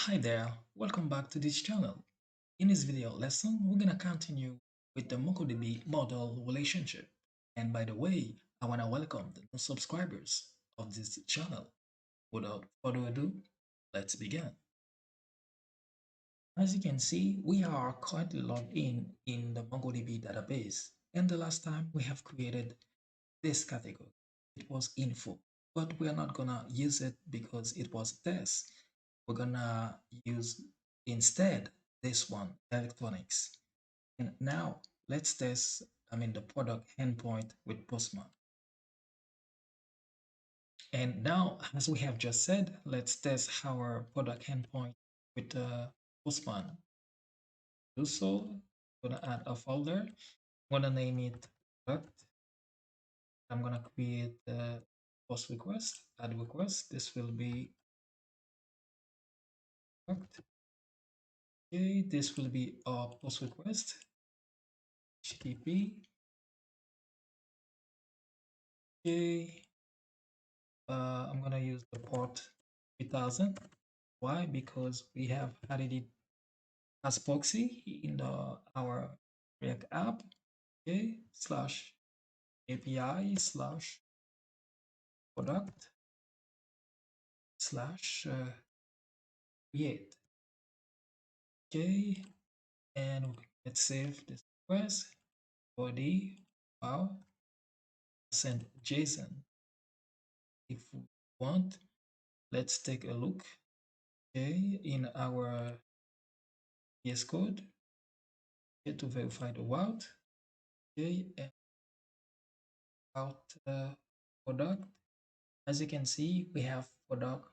Hi there, welcome back to this channel. In this video lesson, we're gonna continue with the MongoDB model relationship. And by the way, I wanna welcome the new subscribers of this channel. Without further ado, let's begin. As you can see, we are currently logged in the MongoDB database. And the last time we have created this category, it was info, but we are not gonna use it because it was a test. We're gonna use instead this one, electronics. And now let's test, the product endpoint with postman. And now, as we have just said, let's test our product endpoint with postman. Do so, I'm gonna add a folder. I'm gonna name it product. I'm gonna create the post request, add request. This will be product. Okay, this will be our post request. HTTP. Okay, I'm gonna use the port 3000. Why? Because we have added it as proxy in our React app. Okay, slash API slash product slash create. Okay, and let's save this request. Body, wow, send JSON. If we want, let's take a look. Okay, in our VS Code, okay, to verify the route. Okay, and out product. As you can see, we have product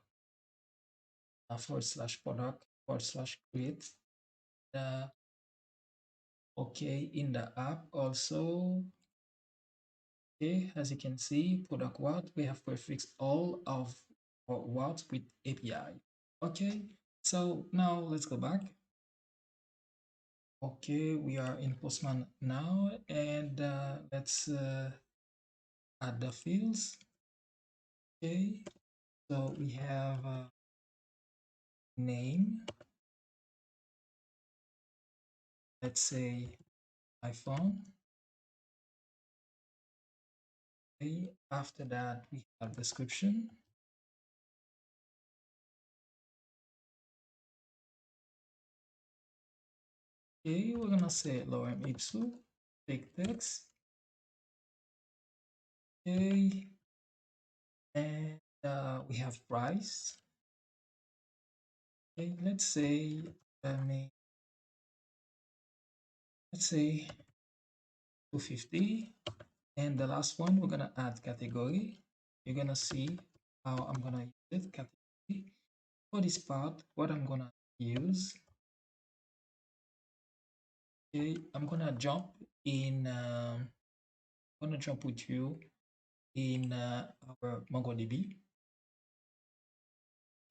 /product /create. Okay, in the app also. Okay, as you can see, product route, we have prefixed all of our routes with API. Okay, so now let's go back. Okay, we are in Postman now, and let's add the fields. Okay, so we have name, let's say iPhone. Okay, after that we have description. Okay, we're gonna say lorem ipsum, take text. Okay, and we have price. Okay, let's say let's say 250. And the last one, we're gonna add category. You're gonna see how I'm gonna use it, category. For this part, what I'm gonna use, okay, I'm gonna jump with you in our MongoDB.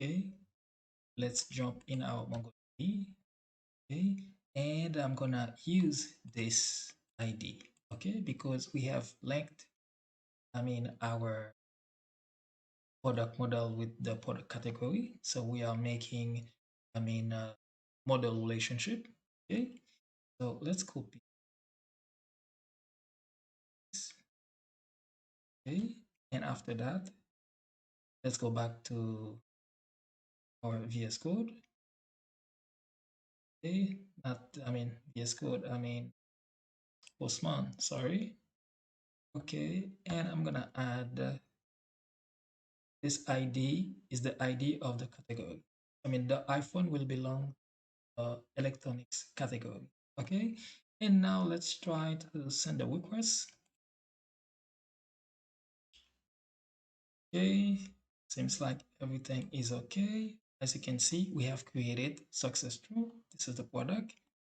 Okay, let's jump in our MongoDB. Okay, and I'm gonna use this ID. Okay, because we have linked, our product model with the product category. So we are making, model relationship. Okay, so let's copy this. Okay, and after that, let's go back to our VS Code. Okay, VS Code, Postman, sorry. Okay, and I'm gonna add this ID is the ID of the category. The iPhone will belong electronics category. Okay, and now let's try to send a request. Okay, seems like everything is okay. As you can see, we have created success true. This is the product.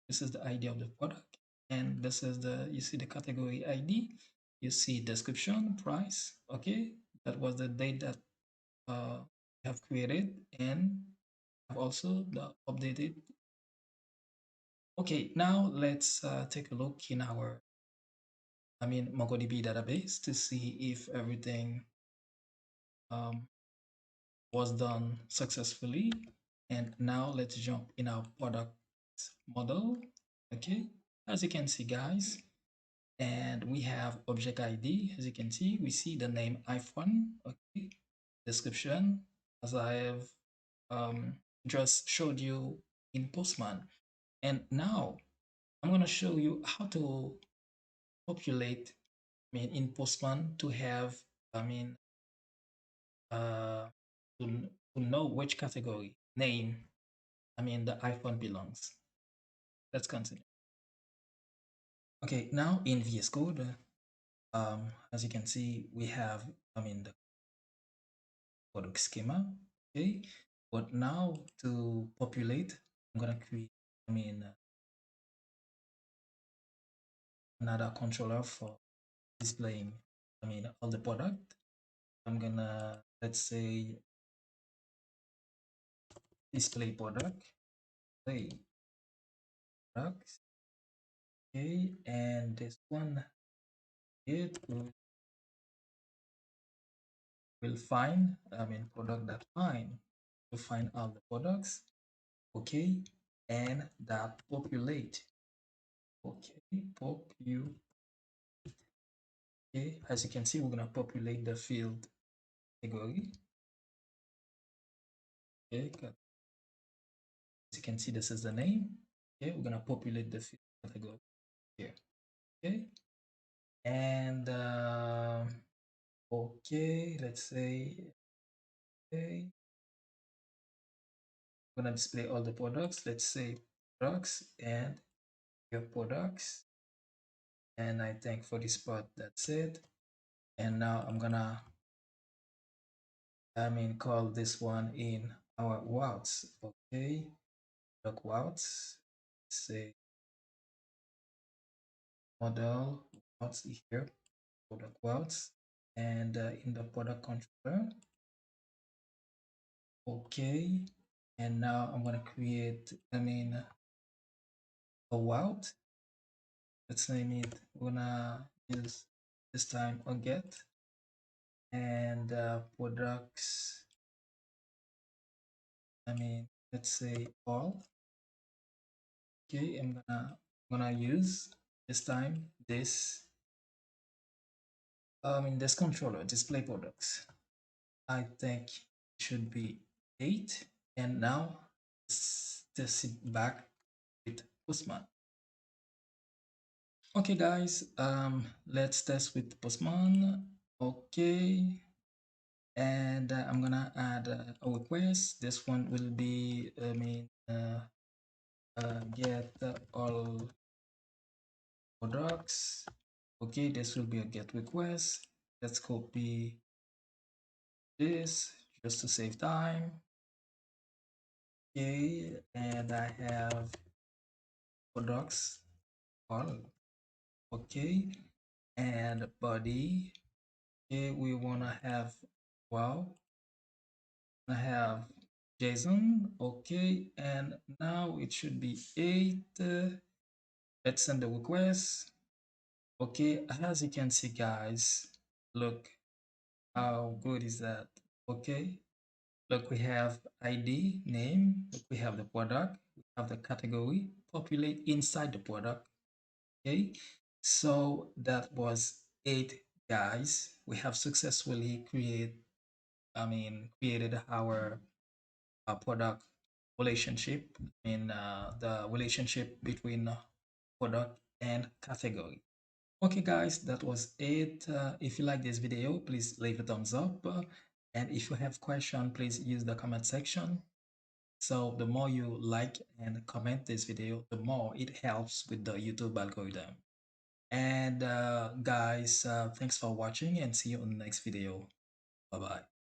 This is the ID of the product. And this is you see the category ID. You see description, price. Okay, that was the date that we have created, and have also the updated. Okay, now let's take a look in our MongoDB database to see if everything was done successfully. And now let's jump in our product model. Okay, as you can see, guys, and we have object ID. As you can see, we see the name iPhone. Okay, description as I have um, just showed you in Postman. And now I'm going to show you how to populate, in Postman to have, I mean, uh, to know which category name, the iPhone belongs. Let's continue. Okay, now in VS Code, as you can see, we have, the product schema. Okay, but now to populate, I'm gonna create, I mean, another controller for displaying, all the product. I'm gonna, let's say, display product, play products. Okay, and this one, it will find, product that find to find all the products. Okay, and that populate. Okay, populate. Okay, as you can see, we're gonna populate the field category. Okay, as you can see, this is the name. Okay, we're gonna populate the field category here. Okay, and okay, let's say, okay, we're gonna display all the products. Let's say products and your products. And I think for this part, that's it. And now I'm gonna, call this one in our routes. Okay, product routes. Let's say model routes here, product routes, and in the product controller. Okay, and now I'm gonna create, a route. Let's name it. We're gonna use this time a get and products. Let's say all. Okay, I'm gonna use this time this this controller display products. I think it should be 8. And now let's test it back with Postman. Okay, guys, let's test with Postman. Okay, and I'm gonna add a request. This one will be, get all products. Okay, this will be a get request. Let's copy this just to save time. Okay, and I have products all. Okay, and body. Okay, we wanna have, wow, I have JSON. Okay, and now it should be 8. Let's send the request. Okay, as you can see, guys, look how good is that. Okay, look, we have ID, name, look, we have the product, we have the category, populate inside the product. Okay, so that was 8, guys. We have successfully created our product relationship, the relationship between product and category. Okay, guys, that was it. If you like this video, please leave a thumbs up. And if you have question, please use the comment section. So the more you like and comment this video, the more it helps with the YouTube algorithm. And guys, thanks for watching and see you on the next video. Bye-bye.